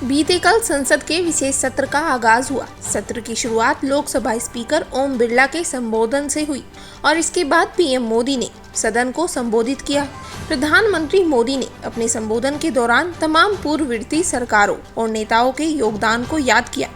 बीते कल संसद के विशेष सत्र का आगाज हुआ। सत्र की शुरुआत लोकसभा स्पीकर ओम बिरला के संबोधन से हुई और इसके बाद पीएम मोदी ने सदन को संबोधित किया। प्रधानमंत्री मोदी ने अपने संबोधन के दौरान तमाम पूर्ववर्ती सरकारों और नेताओं के योगदान को याद किया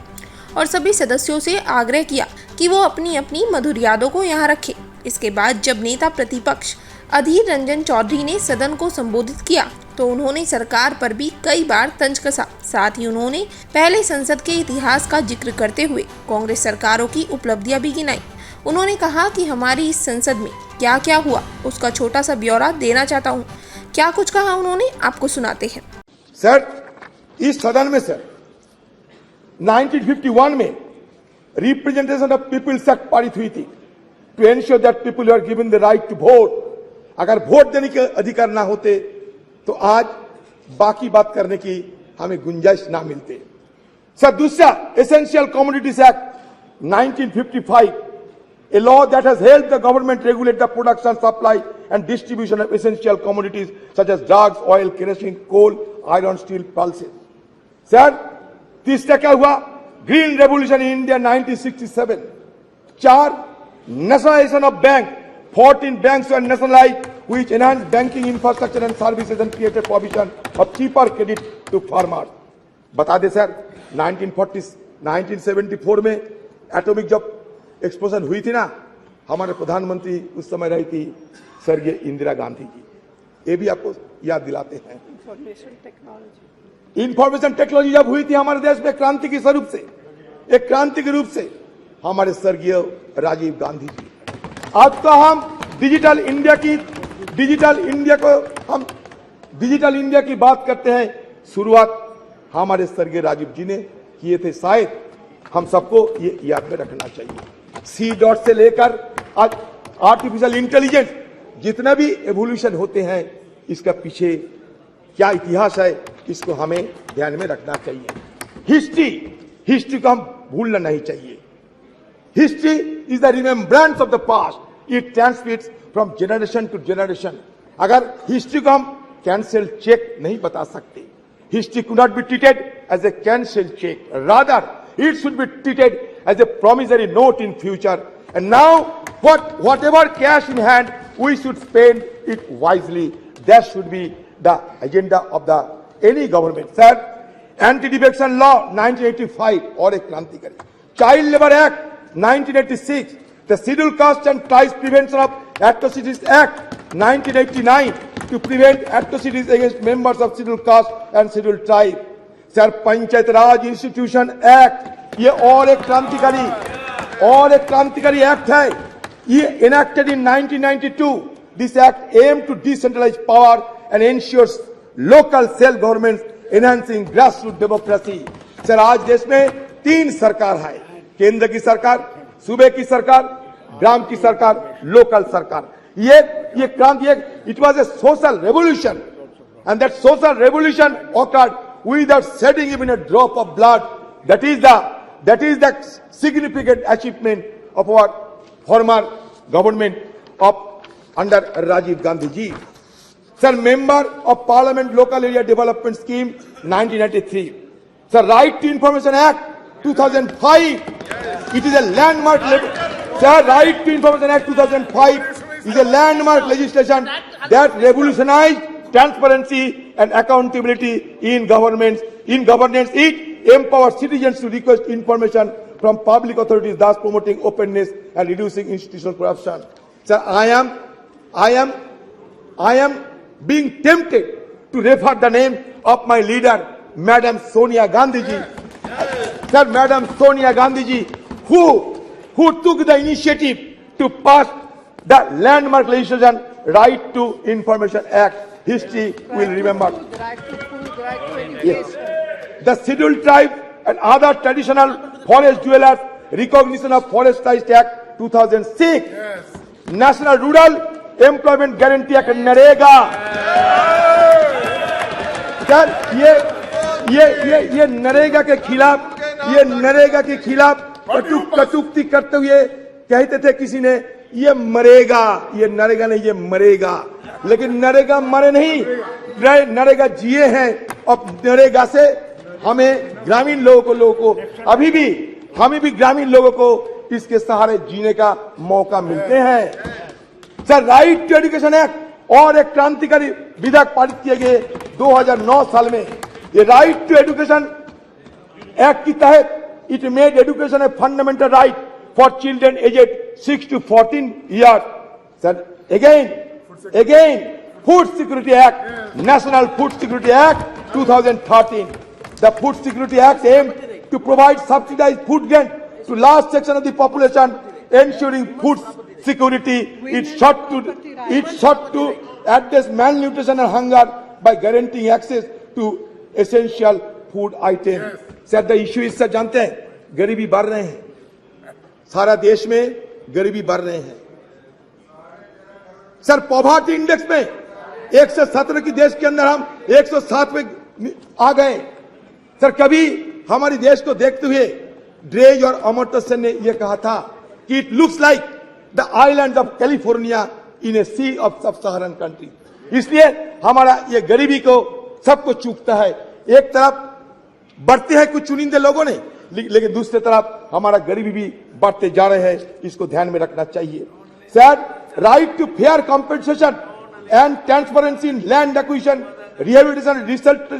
और सभी सदस्यों से आग्रह किया कि वो अपनी अपनी मधुर यादों को यहाँ रखें। इसके बाद जब नेता प्रतिपक्ष अधीर रंजन चौधरी ने सदन को संबोधित किया तो उन्होंने सरकार पर भी कई बार तंज कसा। साथ ही उन्होंने पहले संसद के इतिहास का जिक्र करते हुए कांग्रेस सरकारों की उपलब्धियां भी गिनाई। उन्होंने कहा कि हमारी इस संसद में क्या क्या हुआ उसका छोटा सा ब्यौरा देना चाहता हूं। क्या कुछ कहा उन्होंने, आपको सुनाते हैं। सर, इस सदन में सर 1951 में रिप्रेजेंटेशन ऑफ पीपल्स एक्ट पारित हुई थी to ensure that people are given the right to vote. अगर वोट देने के अधिकार ना होते तो आज बाकी बात करने की हमें गुंजाइश ना मिलते। सर, दूसरा essential commodities act 1955, a law that has helped the government regulate the production, supply and distribution of essential commodities such as drugs, oil, kerosene, coal, iron, steel, pulses. Sir, तीसरा क्या हुआ? Green revolution in India 1967। 4, nationalization of bank. 14 banks were nationalized which enhanced banking infrastructure and services and created provision of cheaper credit to farmers. बता दे sir, 1974 में atomic जब explosion हुई थी ना, हमारे प्रधानमंत्री उस समय रही थी स्वर्गीय इंदिरा गांधी जी। ये भी आपको याद दिलाते हैं। इंफॉर्मेशन टेक्नोलॉजी जब हुई थी हमारे देश में क्रांति के स्वरूप से, एक क्रांति के रूप से हमारे स्वर्गीय राजीव गांधी जी। आज तो हम डिजिटल इंडिया की बात करते हैं। शुरुआत हमारे स्वर्गीय राजीव जी ने किए थे। शायद हम सबको ये याद में रखना चाहिए। सी डॉट से लेकर आज आर्टिफिशियल इंटेलिजेंस, जितना भी एवोल्यूशन होते हैं, इसका पीछे क्या इतिहास है, इसको हमें ध्यान में रखना चाहिए। हिस्ट्री को हम भूलना नहीं चाहिए। History is the remembrance of the past, it transmits from generation to generation. अगर हिस्ट्री को हम कैंसिल चेक नहीं बता सकते, history could not be treated as a cancel cheque, rather it should be treated as a promissory note in future. And now whatever cash in hand, we should spend it wisely. That should be the agenda of any government. Sir, anti-defection law 1985 और एक क्रांतिकारी, child labor act 1986, the scheduled caste and tribes prevention of atrocities act 1989 to prevent atrocities against members of scheduled caste and scheduled tribe. Sir, panchayat raj institution act, ये और एक क्रांतिकारी act है। ये enacted in 1992। This act aim to decentralise power and ensures local self government, enhancing grassroot democracy. Sir, आज देश में 3 सरकार है, केंद्र की सरकार, सूबे की सरकार, ग्राम की सरकार, लोकल सरकार। ये क्रांति, it was a social revolution and that social revolution awkward without shedding even a drop of blood. That is the significant achievement of our former government under Rajiv Gandhi ji. Sir, member of Parliament Local Area Development Scheme 1993. Sir, Right to Information Act 2005. It is a landmark. Sir, Right to Information Act 2005 is a landmark legislation that revolutionized transparency and accountability in governance. It empowers citizens to request information from public authorities, thus promoting openness and reducing institutional corruption. Sir, I am being tempted to refer the name of my leader, Madam Sonia Gandhi ji. Sir, Madam Sonia Gandhi ji, who took the initiative to pass the landmark legislation, Right to Information Act. History will remember. Yes. The scheduled tribe and other traditional forest dwellers, recognition of Forest Rights Act 2006. Yes. National Rural Employment Guarantee Act NREGA. Sir, ये नरेगा के खिलाफ कटुक्ति करते हुए कहते थे किसी ने, ये मरेगा, ये नरेगा नहीं, ये मरेगा। लेकिन नरेगा मरे नहीं, नरेगा जिए हैं और नरेगा से हमें ग्रामीण लोगों को हमें भी ग्रामीण लोगों को इसके सहारे जीने का मौका मिलते हैं। Sir, right to education act और एक क्रांतिकारी विधेयक पारित किए गए 2009 साल में। ये राइट टू एजुकेशन एक्ट के तहत it made education a fundamental right for children aged 6 to 14 years. Sir, again, Food Security Act, National Food Security Act 2013. The Food Security Act aimed to provide subsidized food grant to large section of the population, ensuring food security. It sought to address malnutrition and hunger by guaranteeing access to essential food items. Sir, the issue is, sir, जानते हैं, गरीबी बढ़ रहे हैं, सारा देश में गरीबी बढ़ रहे हैं। सर, पॉवर्टी इंडेक्स में 117 की देश के अंदर हम 107 में आ गए। सर, कभी हमारे देश को देखते हुए ड्रेज और अमर्त्य सेन ने यह कहा था कि it looks like the island of California in a sea of sub Saharan country. इसलिए हमारा ये गरीबी को सबको चूकता है। एक तरफ बढ़ते हैं कुछ चुनिंदे लोगों ने, लेकिन दूसरी तरफ हमारा गरीबी भी बढ़ते जा रहे हैं। इसको ध्यान में रखना चाहिए। Sir, right to fair compensation and transparency in land acquisition, rehabilitation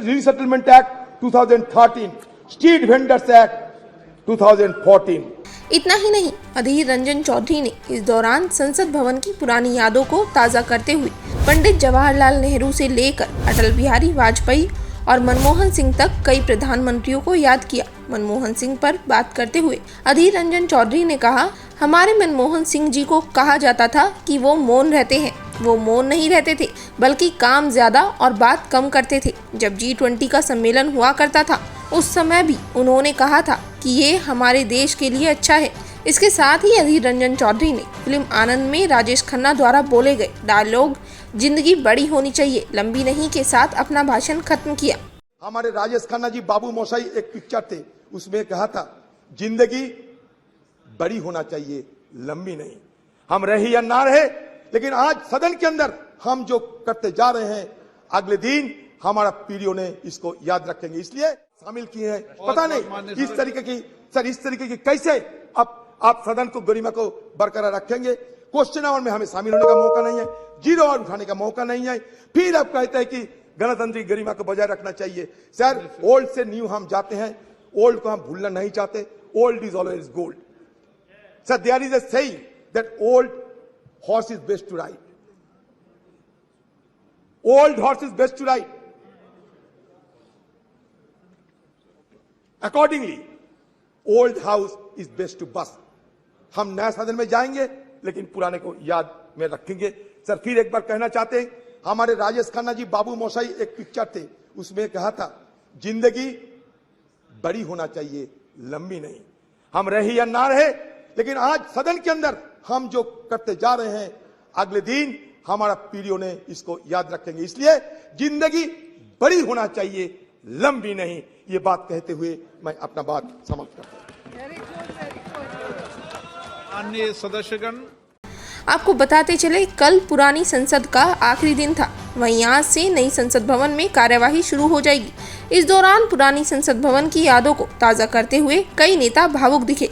resettlement act 2013, street vendors act 2014। इतना ही नहीं, अधीर रंजन चौधरी ने इस दौरान संसद भवन की पुरानी यादों को ताज़ा करते हुए पंडित जवाहरलाल नेहरू से लेकर अटल बिहारी वाजपेयी और मनमोहन सिंह तक कई प्रधानमंत्रियों को याद किया। मनमोहन सिंह पर बात करते हुए अधीर रंजन चौधरी ने कहा, हमारे मनमोहन सिंह जी को कहा जाता था कि वो मौन रहते हैं। वो मौन नहीं रहते थे, बल्कि काम ज्यादा और बात कम करते थे। जब G20 का सम्मेलन हुआ करता था, उस समय भी उन्होंने कहा था कि ये हमारे देश के लिए अच्छा है। इसके साथ ही अधीर रंजन चौधरी ने फिल्म आनंद में राजेश खन्ना द्वारा बोले गए डायलॉग जिंदगी बड़ी होनी चाहिए, लंबी नहीं के साथ अपना भाषण खत्म किया। हमारे राजेश खन्ना जी बाबू मोशाई एक पिक्चर थे, उसमें कहा था जिंदगी बड़ी होना चाहिए, लंबी नहीं। हम रहे या ना रहे, लेकिन आज सदन के अंदर हम जो करते जा रहे हैं, अगले दिन हमारा पीढ़ियों ने इसको याद रखेंगे, इसलिए शामिल किए हैं। पता नहीं इस तरीके की कैसे आप सदन को गरिमा को बरकरार रखेंगे। क्वेश्चन आवर में हमें शामिल होने का मौका नहीं है, जीरो आवर उठाने का मौका नहीं है। फिर आप कहते हैं कि गणतंत्र की गरिमा को बजाय रखना चाहिए। सर, ओल्ड से न्यू हम जाते हैं, ओल्ड को हम भूलना नहीं चाहते। Old is always gold. Sir, there is a saying that old horse is best to ride. Old horse is best to ride. Accordingly old house is best to बस। हम नया सदन में जाएंगे, लेकिन पुराने को याद में रखेंगे। सर, फिर एक बार कहना चाहते हैं, हमारे राजेश खन्ना जी बाबू मोशाई एक पिक्चर थे, उसमें कहा था जिंदगी बड़ी होना चाहिए, लंबी नहीं। हम रहे या ना रहे, लेकिन आज सदन के अंदर हम जो करते जा रहे हैं, अगले दिन हमारा पीढ़ियों ने इसको याद रखेंगे, इसलिए जिंदगी बड़ी होना चाहिए, लंबी नहीं। ये बात कहते हुए मैं अपना बात समाप्त करता हूं। अन्य सदस्यगण, आपको बताते चले, कल पुरानी संसद का आखिरी दिन था। वहीं आज से नई संसद भवन में कार्यवाही शुरू हो जाएगी। इस दौरान पुरानी संसद भवन की यादों को ताज़ा करते हुए कई नेता भावुक दिखे।